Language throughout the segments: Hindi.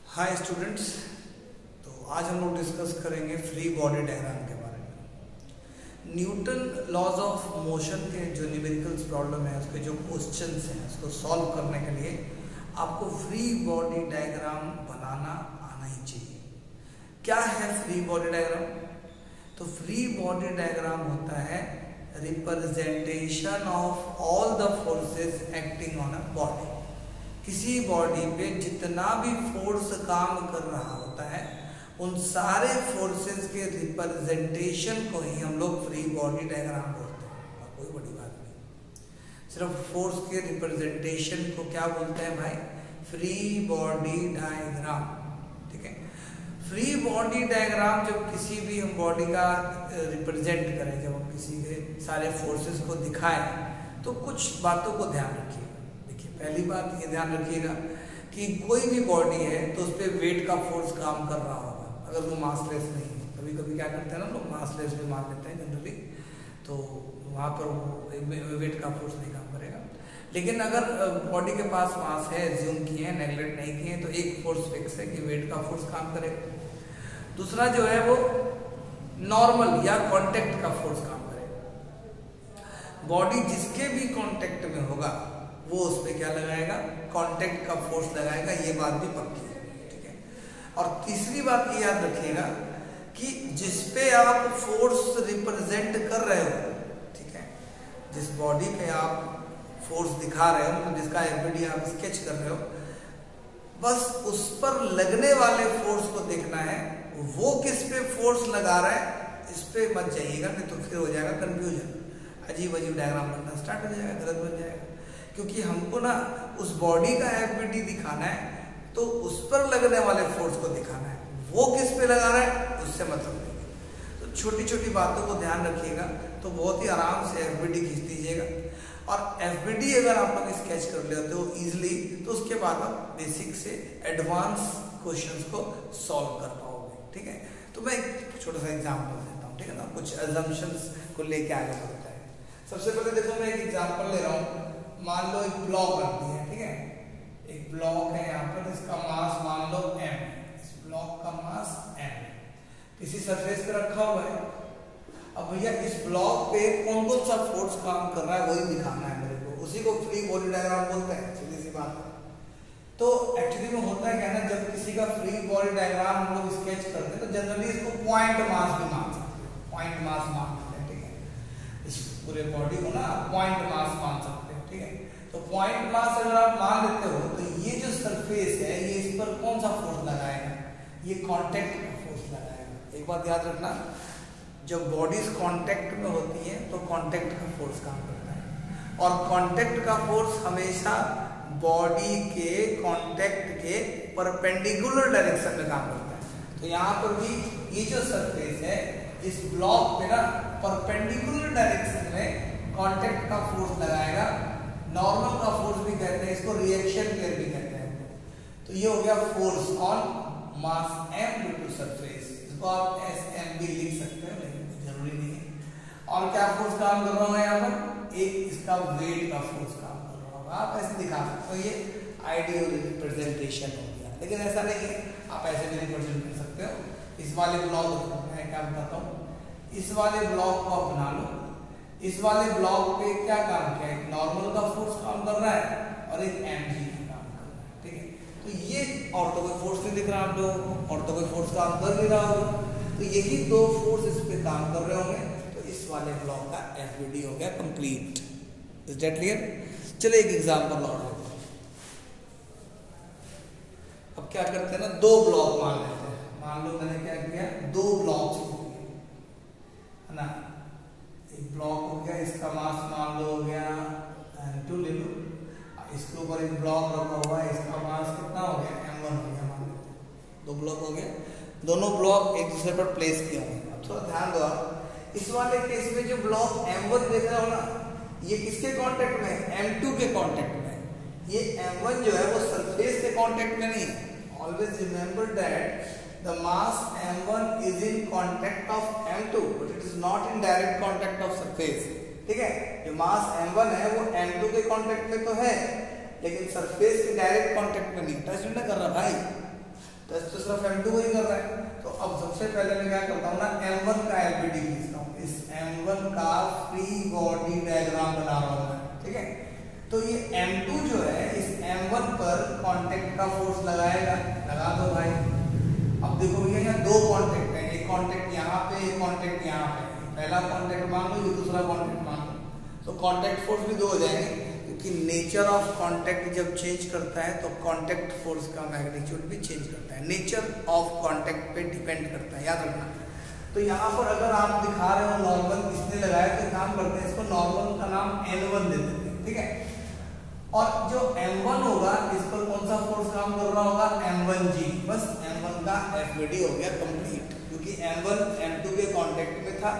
Hi students. तो आज हम लोग डिस्कस करेंगे फ्री बॉडी डायग्राम के बारे में। न्यूटन लॉज ऑफ मोशन के जो न्यूमेरिकल्स प्रॉब्लम है, उसके जो क्वेश्चंस हैं, उसको सॉल्व करने के लिए आपको फ्री बॉडी डायग्राम बनाना आना ही चाहिए। क्या है फ्री बॉडी डायग्राम? तो फ्री बॉडी डायग्राम होता है representation of all the forces acting on a body. किसी बॉडी पे जितना भी फोर्स काम कर रहा होता है, उन सारे फोर्सेस के रिप्रेजेंटेशन को ही हम लोग फ्री बॉडी डायग्राम बोलते हैं। और कोई बड़ी बात नहीं, सिर्फ फोर्स के रिप्रेजेंटेशन को क्या बोलते हैं भाई? Free body diagram. ठीक है, फ्री बॉडी डायग्राम जब किसी भी हम बॉडी का रिप्रेजेंट करें, जब हम किसी के सारे फोर्सेस को दिखाएं, तो कुछ बातों को ध्यान रखिए। पहली बात ये ध्यान रखिएगा कि कोई भी बॉडी है तो उस पर वेट का फोर्स काम कर रहा होगा, अगर वो मासलेस नहीं है। कभी कभी क्या करते हैं ना लोग, मासलेस भी मान लेते हैं जनरली, तो वहाँ पर वो वेट का फोर्स नहीं काम करेगा। लेकिन अगर बॉडी के पास मास है, एज्यूम किए हैं, नेगलेक्ट नहीं किए, तो एक फोर्स फिक्स है कि वेट का फोर्स काम करेगा। दूसरा जो है वो नॉर्मल या कॉन्टेक्ट का फोर्स काम करेगा। बॉडी जिसके भी कॉन्टेक्ट में होगा वो उस पर क्या लगाएगा? कांटेक्ट का फोर्स लगाएगा। ये बात भी पक्की है। ठीक है, और तीसरी बात ये याद रखिएगा कि जिस पे आप फोर्स रिप्रेजेंट कर रहे हो, ठीक है, जिस बॉडी पे आप फोर्स दिखा रहे हो, जिसका एफबीडी आप स्केच कर रहे हो, बस उस पर लगने वाले फोर्स को देखना है। वो किस पे फोर्स लगा रहा है इस पे मत जाइएगा, नहीं तो फिर हो जाएगा कंफ्यूजन, अजीब अजीब डायग्राम बनना स्टार्ट हो जाएगा, गलत बन जाएगा। क्योंकि हमको ना उस बॉडी का एफबीडी दिखाना है, तो उस पर लगने वाले फोर्स को दिखाना है। वो किस पे लगा रहा है उससे मतलब नहीं। तो छोटी छोटी बातों को ध्यान रखिएगा, तो बहुत ही आराम से एफबीडी खींच दीजिएगा। और एफबीडी अगर आप लोग स्केच कर लेते हो इजिली, तो उसके बाद आप बेसिक से एडवांस क्वेश्चंस को सॉल्व कर पाओगे। ठीक है, तो मैं एक छोटा सा एग्जाम्पल देता हूँ, ठीक है ना, कुछ अजम्पशंस को लेके आगे बढ़ता है। सबसे पहले देखो, मैं एक एग्जाम्पल ले रहा हूँ। मान लो एक ब्लॉक रख दिया है, ठीक है, एक ब्लॉक है यहाँ पर, इसका मास मान लो m, इस ब्लॉक का मास m किसी सरफेस पे रखा हुआ है। अब भैया इस ब्लॉक पे कौन कौन सा फोर्स काम कर रहा है वही दिखाना है मेरे को, उसी को फ्री बॉडी डायग्राम बोलते हैं। सीधी सी बात है। तो एक्चुअली में होता है क्या ना, जब किसी का फ्री बॉडी डायग्राम हम लोग स्केच करते हैं तो जनरली इसको पॉइंट मास भी मान सकते हैं, पॉइंट मास मान सकते हैं। ठीक है, इस पूरे बॉडी को ना पॉइंट मास मान सकते हैं। ठीक है, तो पॉइंट मास अगर आप मान लेते हो, तो ये जो सरफेस है ये इस पर कौन सा फोर्स लगाएगा? ये कांटेक्ट का फोर्स लगाएगा। एक बात याद रखना, जब बॉडीज कांटेक्ट में होती है तो कांटेक्ट का फोर्स काम करता है, और कांटेक्ट का फोर्स हमेशा बॉडी के कांटेक्ट के परपेंडिकुलर डायरेक्शन में काम करता है। तो यहाँ पर भी ये जो सरफेस है, इस ब्लॉक पे ना परपेंडिकुलर डायरेक्शन में कांटेक्ट का फोर्स लगाएगा। नॉर्मल का फोर्स भी कहते हैं इसको, रिएक्शन पेयर भी कहते हैं। तो ये हो गया force on mass m due to surface. इसको आप SM भी लिख सकते हो, लेकिन जरूरी नहीं है। और क्या फोर्स काम कर रहा है यहाँ पर? एक इसका वेट का फोर्स काम कर रहा होगा। आप ऐसे दिखा सकते हो, ये आइडियल रिप्रेजेंटेशन हो गया। लेकिन ऐसा नहीं है, आप ऐसे भी रिप्रेजेंट कर सकते हो। इस वाले ब्लॉक मैं क्या बताता हूँ, इस वाले ब्लॉक को आप बना लो। इस वाले ब्लॉक पे क्या काम किया? एक नॉर्मल का फोर्स काम कर रहा है और एक mg का काम कर रहा है। ठीक है, तो ये और तो कोई फोर्स नहीं दिख रहा आप लोगों को, और तो कोई फोर्स काम कर नहीं रहा होगा, तो यही दो फोर्स इस पे काम कर रहे होंगे। तो इस वाले ब्लॉक का एफबीडी हो गया कंप्लीट। Is that clear? चलिए एक एग्जांपल और लेते हैं। अब क्या करते हैं ना, दो ब्लॉक मान लेते हैं। मान लो मैंने क्या किया, दो ब्लॉक है ना, एक ब्लॉक हो गया, इसका मास मान लो हो गया m2 ले लो, इसके ऊपर एक ब्लॉक रखा हुआ है, इसका मास कितना हो गया? m1 हो गया। मान लेते हैं दो ब्लॉक हो गया, दोनों ब्लॉक एक दूसरे पर प्लेस किए होंगे। अब थोड़ा ध्यान दो आप, इस वाले केस में जो ब्लॉक m1 देख रहे हो ना, ये किसके कांटेक्ट में? m2 के कांटेक्ट में। ये m1 जो है वो सरफेस के कांटेक्ट में नहीं है। Always remember that the mass m1 is in contact of m2 but it is not in direct contact of surface। ठीक है, जो मास m1 है वो m2 के कांटेक्ट में तो है, लेकिन सरफेस के डायरेक्ट कांटेक्ट में नहीं, टच नहीं कर रहा भाई। तो S तो सिर्फ M2 को ही कर रहा है। तो अब सबसे पहले मैं क्या करता हूँ ना, M1 का LPD खींचता हूँ, इस M1 का फ्री बॉडी डायग्राम बना रहा हूँ मैं, ठीक है। तो ये M2 जो है इस M1 पर कांटेक्ट का फोर्स लगाएगा, लगा दो भाई। अब देखो भैया यहाँ दो कांटेक्ट है, एक कांटेक्ट यहाँ पे, एक कांटेक्ट यहाँ पे, पहला कांटेक्ट मान लो, ये दूसरा कांटेक्ट मान लो, तो कांटेक्ट फोर्स भी दो हो जाएंगे, क्योंकि नेचर ऑफ कांटेक्ट जब चेंज करता है तो कांटेक्ट फोर्स का मैग्नीट्यूड भी चेंज करता है, नेचर ऑफ कांटेक्ट पे डिपेंड करता है, याद रखना। तो यहाँ पर अगर आप दिखा रहे हो नॉर्मल किसने लगाया, तो काम करते हैं इसको नॉर्मल का नाम N1 दे देते हैं, ठीक है। और जो M1 होगा इस पर कौन सा फोर्स काम कर रहा होगा, M1G, बस M1 का FBD हो गया कंप्लीट, क्योंकि M1 M2 के कांटेक्ट में था,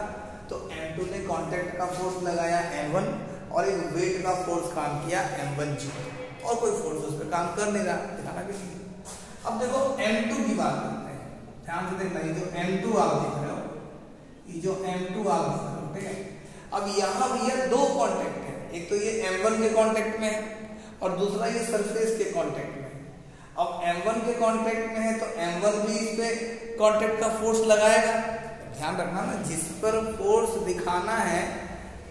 तो M2 ने कांटेक्ट का फोर्स लगाया M1 और एक वेट का फोर्स काम किया M1G, और कोई फोर्स उस पर काम कर नहीं रहा, दिखाना भी नहीं। अब देखो M2 की बात करते हैं, ध्यान से देखना, ये जो M2 आप देख रहे हो, ये जो M2 आप देख रहे हो, ठीक है। अब यहाँ भी ये दो कांटेक्ट है, एक तो ये M1 के कांटेक्ट में है और दूसरा ये सरफेस के कांटेक्ट में है। अब M1 के कांटेक्ट में है तो M1 भी इस पे कांटेक्ट का फोर्स लगाएगा, ध्यान रखना ना, जिस पर फोर्स दिखाना है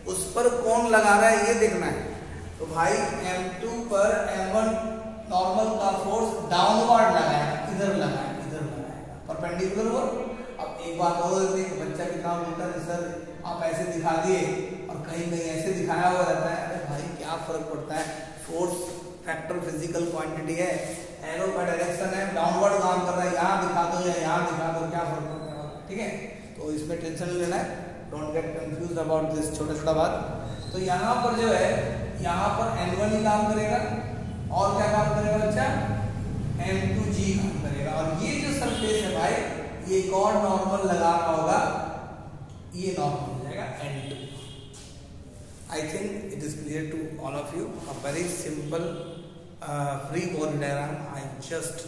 उस पर कौन लगा रहा है ये देखना है। तो भाई M2 पर M1 नॉर्मल का फोर्स डाउनवर्ड लगाया, इधर लगाया, इधर लगाएगा, परपेंडिकुलर हुआ। अब एक बात और होती है, बच्चा कितना बोलता है सर आप ऐसे दिखा दिए और कहीं कहीं ऐसे दिखाया हुआ रहता है, अरे भाई क्या फर्क पड़ता है, फोर्स फैक्टर फिजिकल क्वांटिटी है, एरो का डायरेक्शन है, डाउनवर्ड काम कर रहा है, यहाँ दिखा दो या यहाँ दिखा दो, क्या फर्क पड़ता है, ठीक है। तो इसमें टेंशन नहीं लेना है, don't get confuse about this छोटा छोटा बात। तो यहाँ पर जो है, यहाँ पर N1 ही काम करेगा और क्या काम करेगा बच्चा, M2G काम करेगा, और ये जो सरफेस है भाई ये एक और नॉर्मल लगा रहा होगा, ये नॉर्मल हो जाएगा N2। I think it is clear to all of you, a very simple free body diagram I just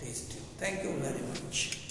teached you. Thank you very much.